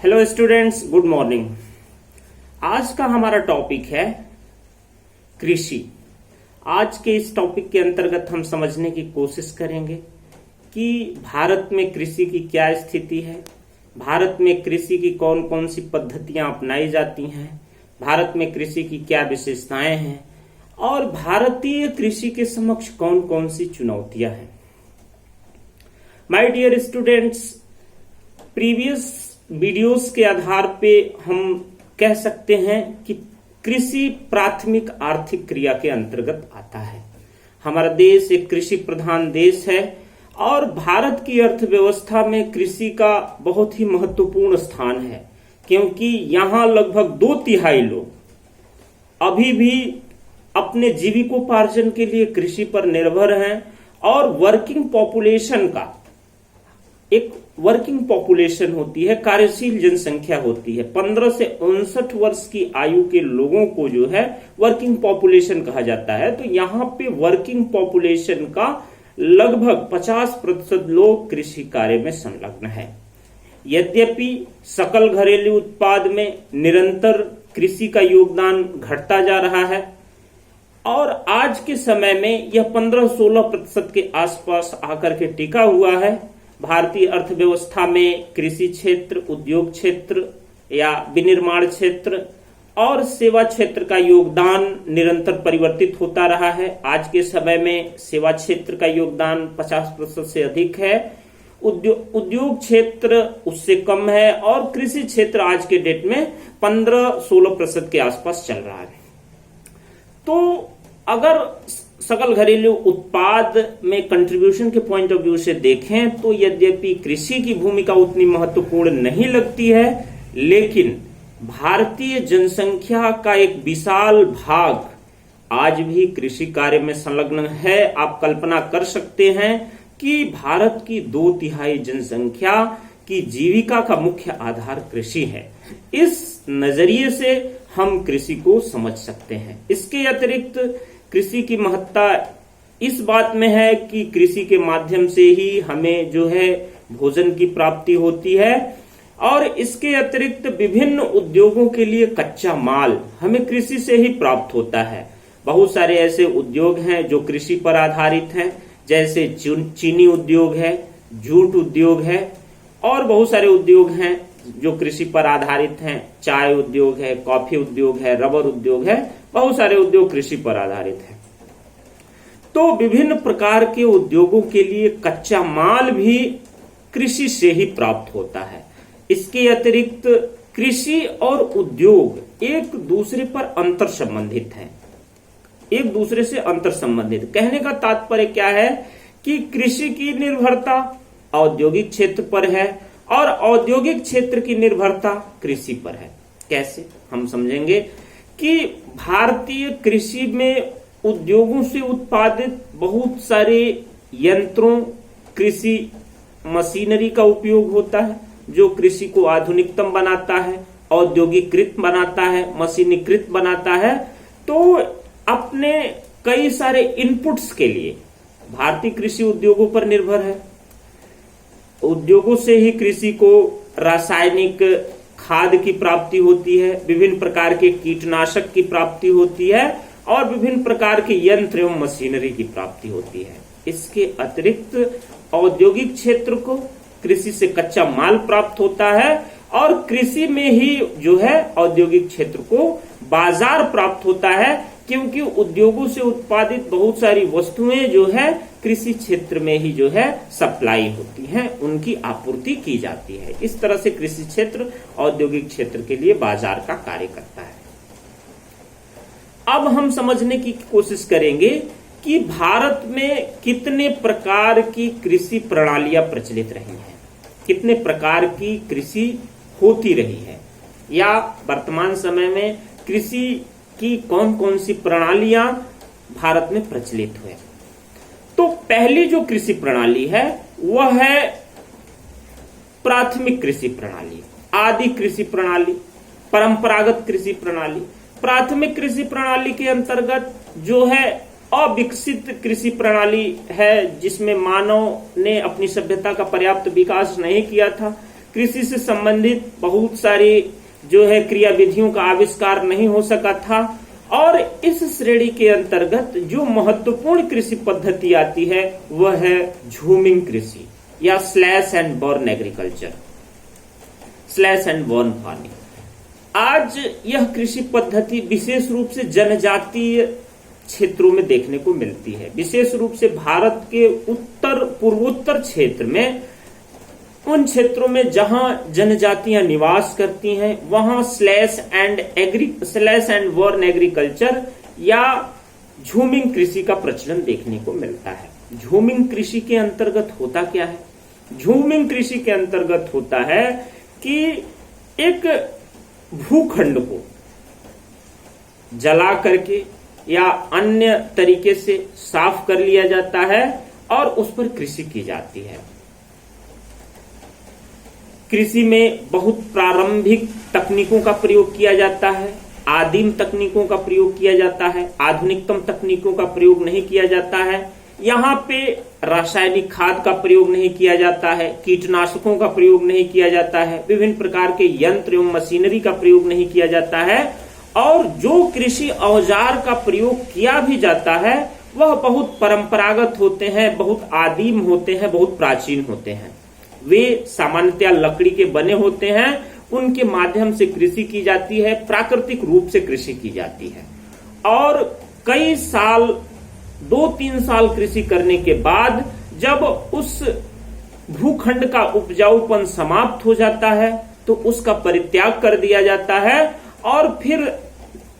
Hello students, good morning. आज का हमारा टॉपिक है कृषि। आज के इस टॉपिक के अंतर्गत हम समझने की कोशिश करेंगे कि भारत में कृषि की क्या स्थिति है, भारत में कृषि की कौन कौन सी पद्धतियां अपनाई जाती हैं, भारत में कृषि की क्या विशेषताएं हैं और भारतीय कृषि के समक्ष कौन कौन सी चुनौतियां हैं। My dear students, previous videos के आधार पे हम कह सकते हैं कि कृषि प्राथमिक आर्थिक क्रिया के अंतर्गत आता है। हमारा देश एक कृषि प्रधान देश है और भारत की अर्थव्यवस्था में कृषि का बहुत ही महत्वपूर्ण स्थान है, क्योंकि यहाँ लगभग 2/3 लोग अभी भी अपने जीविकोपार्जन के लिए कृषि पर निर्भर हैं और वर्किंग पॉपुलेशन का एक वर्किंग पॉपुलेशन होती है, कार्यशील जनसंख्या होती है। 15 से 59 वर्ष की आयु के लोगों को जो है वर्किंग पॉपुलेशन कहा जाता है। तो यहाँ पे वर्किंग पॉपुलेशन का लगभग 50% लोग कृषि कार्य में संलग्न है। यद्यपि सकल घरेलू उत्पाद में निरंतर कृषि का योगदान घटता जा रहा है और आज के समय में यह 15-16% के आसपास आकर के टिका हुआ है। भारतीय अर्थव्यवस्था में कृषि क्षेत्र, उद्योग क्षेत्र या विनिर्माण क्षेत्र और सेवा क्षेत्र का योगदान निरंतर परिवर्तित होता रहा है। आज के समय में सेवा क्षेत्र का योगदान 50% से अधिक है, उद्योग क्षेत्र उससे कम है और कृषि क्षेत्र आज के डेट में 15-16% के आसपास चल रहा है। तो अगर सकल घरेलू उत्पाद में कंट्रीब्यूशन के पॉइंट ऑफ व्यू से देखें तो यद्यपि कृषि की भूमिका उतनी महत्वपूर्ण नहीं लगती है, लेकिन भारतीय जनसंख्या का एक विशाल भाग आज भी कृषि कार्य में संलग्न है। आप कल्पना कर सकते हैं कि भारत की 2/3 जनसंख्या की जीविका का मुख्य आधार कृषि है। इस नजरिए से हम कृषि को समझ सकते हैं। इसके अतिरिक्त कृषि की महत्ता इस बात में है कि कृषि के माध्यम से ही हमें जो है भोजन की प्राप्ति होती है और इसके अतिरिक्त विभिन्न उद्योगों के लिए कच्चा माल हमें कृषि से ही प्राप्त होता है। बहुत सारे ऐसे उद्योग हैं जो कृषि पर आधारित हैं, जैसे चीनी उद्योग है, जूट उद्योग है और बहुत सारे उद्योग हैं जो कृषि पर आधारित हैं। चाय उद्योग है, कॉफी उद्योग है, रबर उद्योग है, बहुत सारे उद्योग कृषि पर आधारित हैं। तो विभिन्न प्रकार के उद्योगों के लिए कच्चा माल भी कृषि से ही प्राप्त होता है। इसके अतिरिक्त कृषि और उद्योग एक दूसरे पर अंतर संबंधित हैं, एक दूसरे से अंतर संबंधित। कहने का तात्पर्य क्या है कि कृषि की निर्भरता औद्योगिक क्षेत्र पर है और औद्योगिक क्षेत्र की निर्भरता कृषि पर है। कैसे हम समझेंगे कि भारतीय कृषि में उद्योगों से उत्पादित बहुत सारे यंत्रों, कृषि मशीनरी का उपयोग होता है जो कृषि को आधुनिकतम बनाता है, औद्योगिकृत बनाता है, मशीनीकृत बनाता है। तो अपने कई सारे इनपुट्स के लिए भारतीय कृषि उद्योगों पर निर्भर है। उद्योगों से ही कृषि को रासायनिक खाद की प्राप्ति होती है, विभिन्न प्रकार के कीटनाशक की प्राप्ति होती है और विभिन्न प्रकार के यंत्र एवं मशीनरी की प्राप्ति होती है। इसके अतिरिक्त औद्योगिक क्षेत्र को कृषि से कच्चा माल प्राप्त होता है और कृषि में ही जो है औद्योगिक क्षेत्र को बाजार प्राप्त होता है, क्योंकि उद्योगों से उत्पादित बहुत सारी वस्तुएं जो है कृषि क्षेत्र में ही जो है सप्लाई होती हैं, उनकी आपूर्ति की जाती है। इस तरह से कृषि क्षेत्र औद्योगिक क्षेत्र के लिए बाजार का कार्य करता है। अब हम समझने की कोशिश करेंगे कि भारत में कितने प्रकार की कृषि प्रणालियां प्रचलित रही हैं, कितने प्रकार की कृषि होती रही है या वर्तमान समय में कृषि की कौन कौन सी प्रणालियां भारत में प्रचलित हुए। तो पहली जो कृषि प्रणाली है वह है प्राथमिक कृषि प्रणाली, आदि कृषि प्रणाली, परंपरागत कृषि प्रणाली। प्राथमिक कृषि प्रणाली के अंतर्गत जो है अविकसित कृषि प्रणाली है, जिसमें मानव ने अपनी सभ्यता का पर्याप्त विकास नहीं किया था। कृषि से संबंधित बहुत सारी जो है क्रियाविधियों का आविष्कार नहीं हो सका था। और इस श्रेणी के अंतर्गत जो महत्वपूर्ण कृषि पद्धति आती है वह है झूमिंग कृषि या slash and burn agriculture, slash and burn farming. आज यह कृषि पद्धति विशेष रूप से जनजातीय क्षेत्रों में देखने को मिलती है। विशेष रूप से भारत के उत्तर पूर्वोत्तर क्षेत्र में, उन क्षेत्रों में जहां जनजातियां निवास करती हैं, वहां स्लैश एंड बर्न एग्रीकल्चर या झूमिंग कृषि का प्रचलन देखने को मिलता है। झूमिंग कृषि के अंतर्गत होता क्या है? झूमिंग कृषि के अंतर्गत होता है कि एक भूखंड को जला करके या अन्य तरीके से साफ कर लिया जाता है और उस पर कृषि की जाती है। कृषि में बहुत प्रारंभिक तकनीकों का प्रयोग किया जाता है, आदिम तकनीकों का प्रयोग किया जाता है, आधुनिकतम तकनीकों का प्रयोग नहीं किया जाता है। यहाँ पे रासायनिक खाद का प्रयोग नहीं किया जाता है, कीटनाशकों का प्रयोग नहीं किया जाता है, विभिन्न प्रकार के यंत्र एवं मशीनरी का प्रयोग नहीं किया जाता है। और जो कृषि औजार का प्रयोग किया भी जाता है वह बहुत परंपरागत होते हैं, बहुत आदिम होते हैं, बहुत प्राचीन होते हैं। वे सामान्यतया लकड़ी के बने होते हैं, उनके माध्यम से कृषि की जाती है, प्राकृतिक रूप से कृषि की जाती है। और कई साल, 2-3 साल कृषि करने के बाद जब उस भूखंड का उपजाऊपन समाप्त हो जाता है तो उसका परित्याग कर दिया जाता है और फिर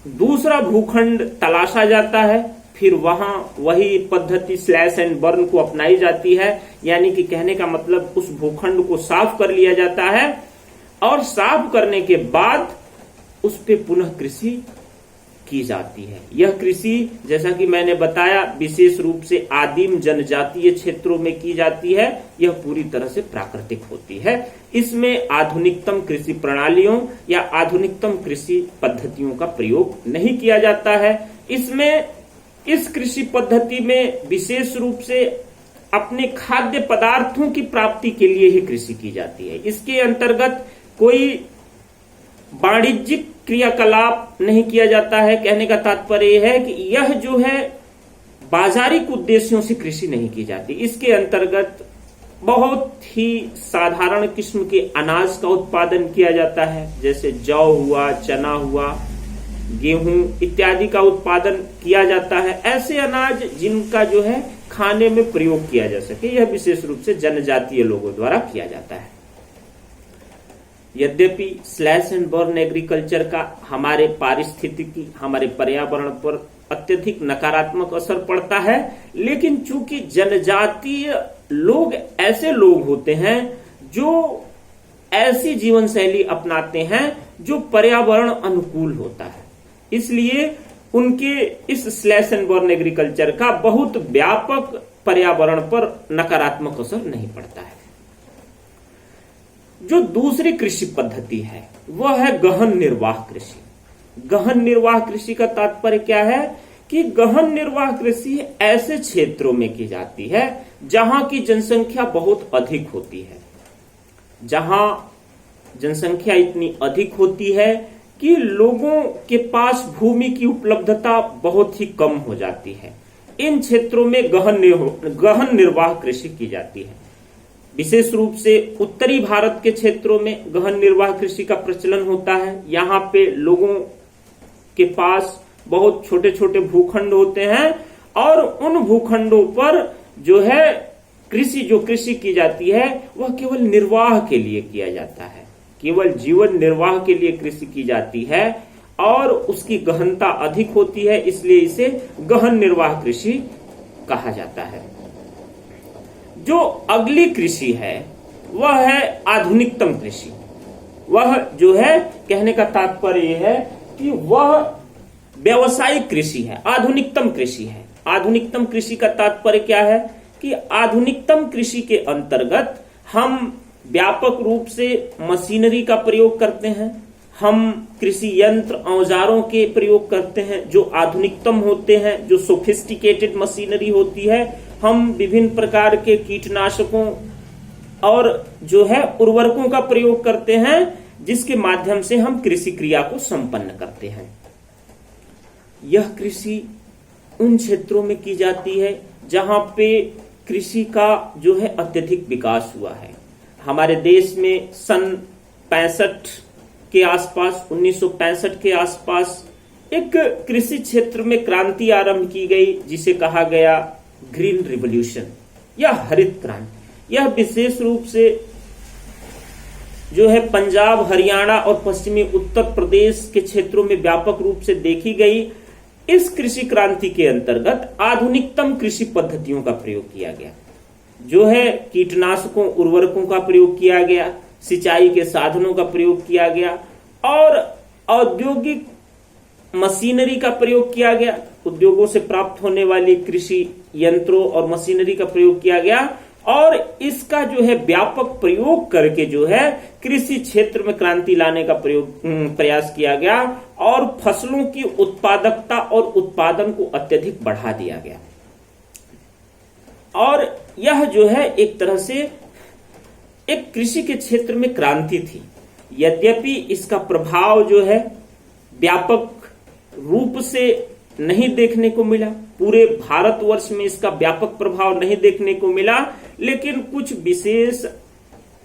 दूसरा भूखंड तलाशा जाता है। फिर वहां वही पद्धति स्लैश एंड बर्न को अपनाई जाती है, यानी कि कहने का मतलब उस भूखंड को साफ कर लिया जाता है और साफ करने के बाद उस पे पुनः कृषि की जाती है। यह कृषि, जैसा कि मैंने बताया, विशेष रूप से आदिम जनजातीय क्षेत्रों में की जाती है। यह पूरी तरह से प्राकृतिक होती है। इसमें आधुनिकतम कृषि प्रणालियों या आधुनिकतम कृषि पद्धतियों का प्रयोग नहीं किया जाता है। इस कृषि पद्धति में विशेष रूप से अपने खाद्य पदार्थों की प्राप्ति के लिए ही कृषि की जाती है। इसके अंतर्गत कोई वाणिज्यिक क्रियाकलाप नहीं किया जाता है। कहने का तात्पर्य यह है कि यह जो है बाजारिक उद्देश्यों से कृषि नहीं की जाती। इसके अंतर्गत बहुत ही साधारण किस्म के अनाज का उत्पादन किया जाता है, जैसे जौ हुआ, चना हुआ, गेहूं इत्यादि का उत्पादन किया जाता है। ऐसे अनाज जिनका जो है खाने में प्रयोग किया जा सके, यह विशेष रूप से जनजातीय लोगों द्वारा किया जाता है। यद्यपि स्लैश एंड बर्न एग्रीकल्चर का हमारे पारिस्थितिकी, हमारे पर्यावरण पर अत्यधिक नकारात्मक असर पड़ता है, लेकिन चूंकि जनजातीय लोग ऐसे लोग होते हैं जो ऐसी जीवन शैली अपनाते हैं जो पर्यावरण अनुकूल होता है, इसलिए उनके इस स्लैश एंड बर्न एग्रीकल्चर का बहुत व्यापक पर्यावरण पर नकारात्मक असर नहीं पड़ता है। जो दूसरी कृषि पद्धति है वह है गहन निर्वाह कृषि। गहन निर्वाह कृषि का तात्पर्य क्या है कि गहन निर्वाह कृषि ऐसे क्षेत्रों में की जाती है जहां की जनसंख्या बहुत अधिक होती है, जहां जनसंख्या इतनी अधिक होती है कि लोगों के पास भूमि की उपलब्धता बहुत ही कम हो जाती है। इन क्षेत्रों में गहन निर्वाह कृषि की जाती है। विशेष रूप से उत्तरी भारत के क्षेत्रों में गहन निर्वाह कृषि का प्रचलन होता है। यहाँ पे लोगों के पास बहुत छोटे छोटे भूखंड होते हैं और उन भूखंडों पर जो है कृषि की जाती है वह केवल निर्वाह के लिए किया जाता है, केवल जीवन निर्वाह के लिए कृषि की जाती है और उसकी गहनता अधिक होती है, इसलिए इसे गहन निर्वाह कृषि कहा जाता है। जो अगली कृषि है वह है आधुनिकतम कृषि। वह जो है, कहने का तात्पर्य यह है कि वह व्यावसायिक कृषि है, आधुनिकतम कृषि है। आधुनिकतम कृषि का तात्पर्य क्या है कि आधुनिकतम कृषि के अंतर्गत हम व्यापक रूप से मशीनरी का प्रयोग करते हैं, हम कृषि यंत्र औजारों के प्रयोग करते हैं जो आधुनिकतम होते हैं, जो सोफिस्टिकेटेड मशीनरी होती है। हम विभिन्न प्रकार के कीटनाशकों और जो है उर्वरकों का प्रयोग करते हैं, जिसके माध्यम से हम कृषि क्रिया को संपन्न करते हैं। यह कृषि उन क्षेत्रों में की जाती है जहां पे कृषि का जो है अत्यधिक विकास हुआ है। हमारे देश में सन 65 के आसपास, 1965 के आसपास एक कृषि क्षेत्र में क्रांति आरंभ की गई, जिसे कहा गया ग्रीन रिवॉल्यूशन या हरित क्रांति। यह विशेष रूप से जो है पंजाब, हरियाणा और पश्चिमी उत्तर प्रदेश के क्षेत्रों में व्यापक रूप से देखी गई। इस कृषि क्रांति के अंतर्गत आधुनिकतम कृषि पद्धतियों का प्रयोग किया गया, जो है कीटनाशकों, उर्वरकों का प्रयोग किया गया, सिंचाई के साधनों का प्रयोग किया गया और औद्योगिक मशीनरी का प्रयोग किया गया। उद्योगों से प्राप्त होने वाली कृषि यंत्रों और मशीनरी का प्रयोग किया गया और इसका जो है व्यापक प्रयोग करके जो है कृषि क्षेत्र में क्रांति लाने का प्रयास किया गया और फसलों की उत्पादकता और उत्पादन को अत्यधिक बढ़ा दिया गया। और यह जो है एक तरह से एक कृषि के क्षेत्र में क्रांति थी। यद्यपि इसका प्रभाव जो है व्यापक रूप से नहीं देखने को मिला, पूरे भारतवर्ष में इसका व्यापक प्रभाव नहीं देखने को मिला, लेकिन कुछ विशेष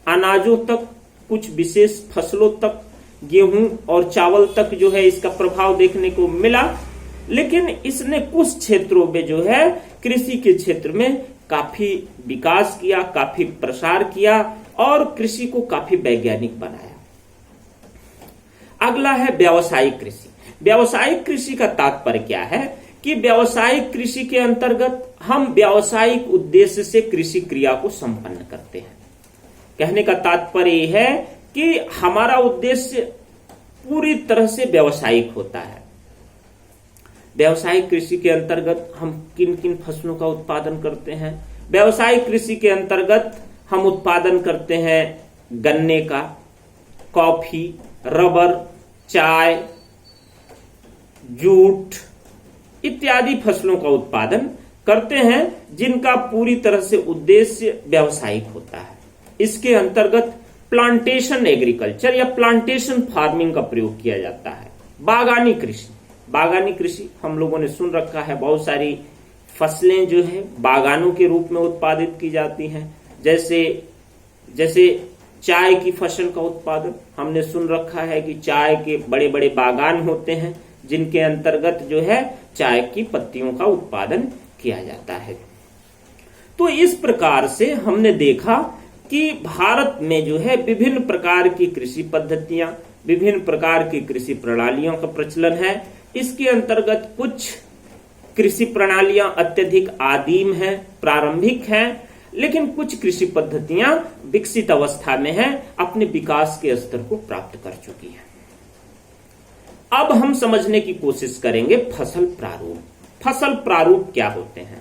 अनाजों तक, कुछ विशेष फसलों तक, गेहूं और चावल तक जो है इसका प्रभाव देखने को मिला। लेकिन इसने कुछ क्षेत्रों में जो है कृषि के क्षेत्र में काफी विकास किया, काफी प्रसार किया और कृषि को काफी वैज्ञानिक बनाया। अगला है व्यावसायिक कृषि। व्यावसायिक कृषि का तात्पर्य क्या है कि व्यावसायिक कृषि के अंतर्गत हम व्यावसायिक उद्देश्य से कृषि क्रिया को संपन्न करते हैं। कहने का तात्पर्य यह है कि हमारा उद्देश्य पूरी तरह से व्यावसायिक होता है। व्यावसायिक कृषि के अंतर्गत हम किन किन फसलों का उत्पादन करते हैं? व्यावसायिक कृषि के अंतर्गत हम उत्पादन करते हैं गन्ने का, कॉफी, रबर, चाय, जूट इत्यादि फसलों का उत्पादन करते हैं, जिनका पूरी तरह से उद्देश्य व्यावसायिक होता है। इसके अंतर्गत प्लांटेशन एग्रीकल्चर या प्लांटेशन फार्मिंग का प्रयोग किया जाता है। बागानी कृषि, बागानी कृषि हम लोगों ने सुन रखा है, बहुत सारी फसलें जो है बागानों के रूप में उत्पादित की जाती हैं। जैसे चाय की फसल का उत्पादन हमने सुन रखा है कि चाय के बड़े बड़े बागान होते हैं, जिनके अंतर्गत जो है चाय की पत्तियों का उत्पादन किया जाता है। तो इस प्रकार से हमने देखा कि भारत में जो है विभिन्न प्रकार की कृषि पद्धतियां, विभिन्न प्रकार की कृषि प्रणालियों का प्रचलन है। इसके अंतर्गत कुछ कृषि प्रणालियां अत्यधिक आदिम हैं, प्रारंभिक हैं, लेकिन कुछ कृषि पद्धतियां विकसित अवस्था में हैं, अपने विकास के स्तर को प्राप्त कर चुकी हैं। अब हम समझने की कोशिश करेंगे फसल प्रारूप। फसल प्रारूप क्या होते हैं?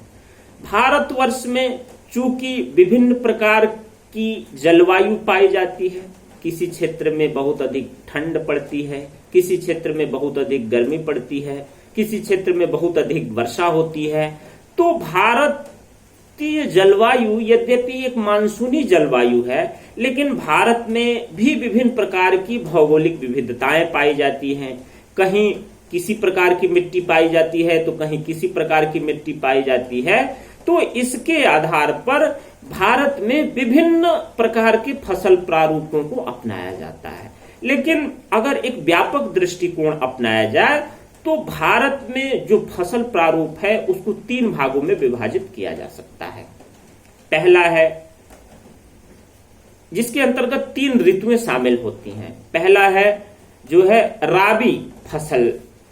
भारतवर्ष में चूंकि विभिन्न प्रकार की जलवायु पाई जाती है, किसी क्षेत्र में बहुत अधिक ठंड पड़ती है, किसी क्षेत्र में बहुत अधिक गर्मी पड़ती है, किसी क्षेत्र में बहुत अधिक वर्षा होती है। तो भारतीय जलवायु यद्यपि एक मानसूनी जलवायु है, लेकिन भारत में भी विभिन्न प्रकार की भौगोलिक विविधताएं पाई जाती हैं। कहीं किसी प्रकार की मिट्टी पाई जाती है तो कहीं किसी प्रकार की मिट्टी पाई जाती है। तो इसके आधार पर भारत में विभिन्न प्रकार के फसल प्रारूपों को अपनाया जाता है। लेकिन अगर एक व्यापक दृष्टिकोण अपनाया जाए तो भारत में जो फसल प्रारूप है उसको 3 भागों में विभाजित किया जा सकता है। पहला है जिसके अंतर्गत 3 ऋतुएं शामिल होती हैं। पहला है जो है राबी फसल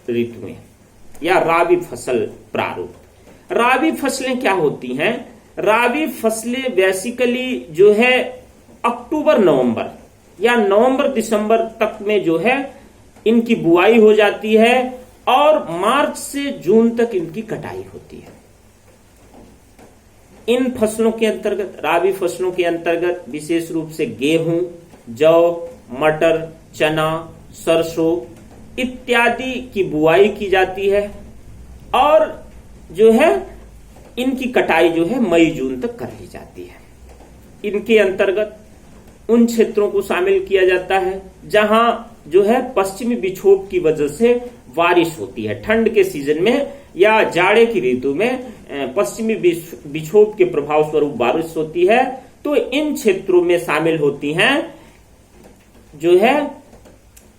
ऋतुएं या राबी फसल प्रारूप। राबी फसलें क्या होती हैं? राबी फसलें बेसिकली जो है अक्टूबर नवंबर या नवंबर दिसंबर तक में जो है इनकी बुआई हो जाती है और मार्च से जून तक इनकी कटाई होती है। इन फसलों के अंतर्गत, राबी फसलों के अंतर्गत विशेष रूप से गेहूं, जौ, मटर, चना, सरसों इत्यादि की बुआई की जाती है और जो है इनकी कटाई जो है मई जून तक कर ली जाती है। इनके अंतर्गत उन क्षेत्रों को शामिल किया जाता है जहां जो है पश्चिमी विक्षोभ की वजह से बारिश होती है। ठंड के सीजन में या जाड़े की ऋतु में पश्चिमी विक्षोभ के प्रभाव स्वरूप बारिश होती है। तो इन क्षेत्रों में शामिल होती हैं जो है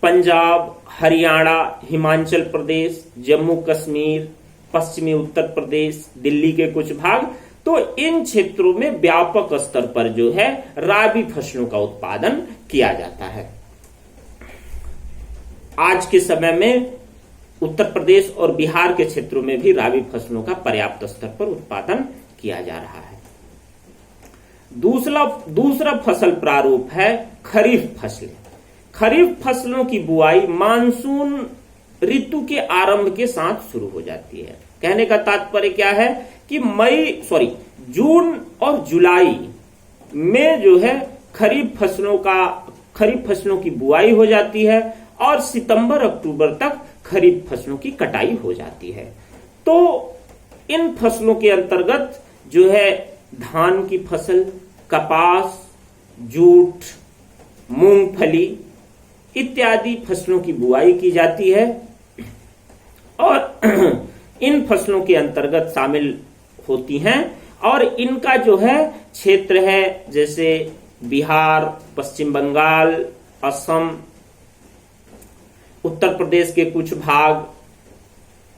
पंजाब, हरियाणा, हिमाचल प्रदेश, जम्मू कश्मीर, पश्चिमी उत्तर प्रदेश, दिल्ली के कुछ भाग। तो इन क्षेत्रों में व्यापक स्तर पर जो है राबी फसलों का उत्पादन किया जाता है। आज के समय में उत्तर प्रदेश और बिहार के क्षेत्रों में भी राबी फसलों का पर्याप्त स्तर पर उत्पादन किया जा रहा है। दूसरा फसल प्रारूप है खरीफ फसलें। खरीफ फसलों की बुआई मानसून ऋतु के आरंभ के साथ शुरू हो जाती है। कहने का तात्पर्य क्या है कि जून और जुलाई में जो है खरीफ फसलों की बुआई हो जाती है और सितंबर अक्टूबर तक खरीफ फसलों की कटाई हो जाती है। तो इन फसलों के अंतर्गत जो है धान की फसल, कपास, जूट, मूंगफली इत्यादि फसलों की बुआई की जाती है और इन फसलों के अंतर्गत शामिल होती हैं। और इनका जो है क्षेत्र है जैसे बिहार, पश्चिम बंगाल, असम, उत्तर प्रदेश के कुछ भाग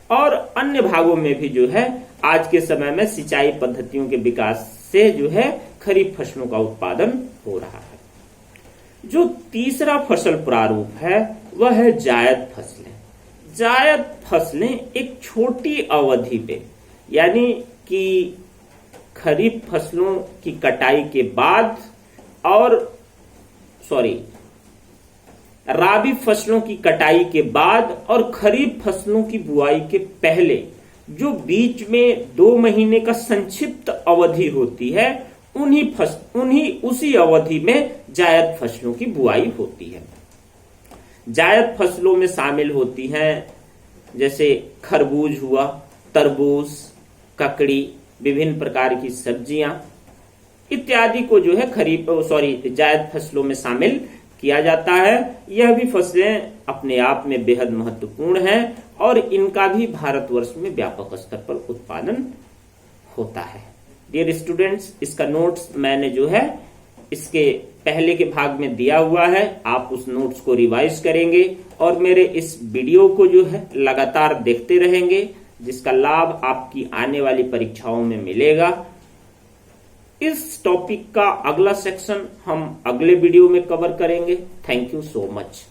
और अन्य भागों में भी जो है आज के समय में सिंचाई पद्धतियों के विकास से जो है खरीफ फसलों का उत्पादन हो रहा है। जो तीसरा फसल प्रारूप है वह है जायद फसलें। जायद फसलें एक छोटी अवधि पे यानी कि खरीफ फसलों की कटाई के बाद और राबी फसलों की कटाई के बाद और खरीफ फसलों की बुआई के पहले जो बीच में 2 महीने का संक्षिप्त अवधि होती है उसी अवधि में जायद फसलों की बुआई होती है। जायद फसलों में शामिल होती हैं जैसे खरबूज हुआ, तरबूज, ककड़ी, विभिन्न प्रकार की सब्जियां इत्यादि को जो है जायद फसलों में शामिल किया जाता है। यह भी फसलें अपने आप में बेहद महत्वपूर्ण हैं और इनका भी भारतवर्ष में व्यापक स्तर पर उत्पादन होता है। डियर स्टूडेंट्स, इसका नोट्स मैंने जो है इसके पहले के भाग में दिया हुआ है। आप उस नोट्स को रिवाइज करेंगे और मेरे इस वीडियो को जो है लगातार देखते रहेंगे, जिसका लाभ आपकी आने वाली परीक्षाओं में मिलेगा। इस टॉपिक का अगला सेक्शन हम अगले वीडियो में कवर करेंगे। Thank you so much.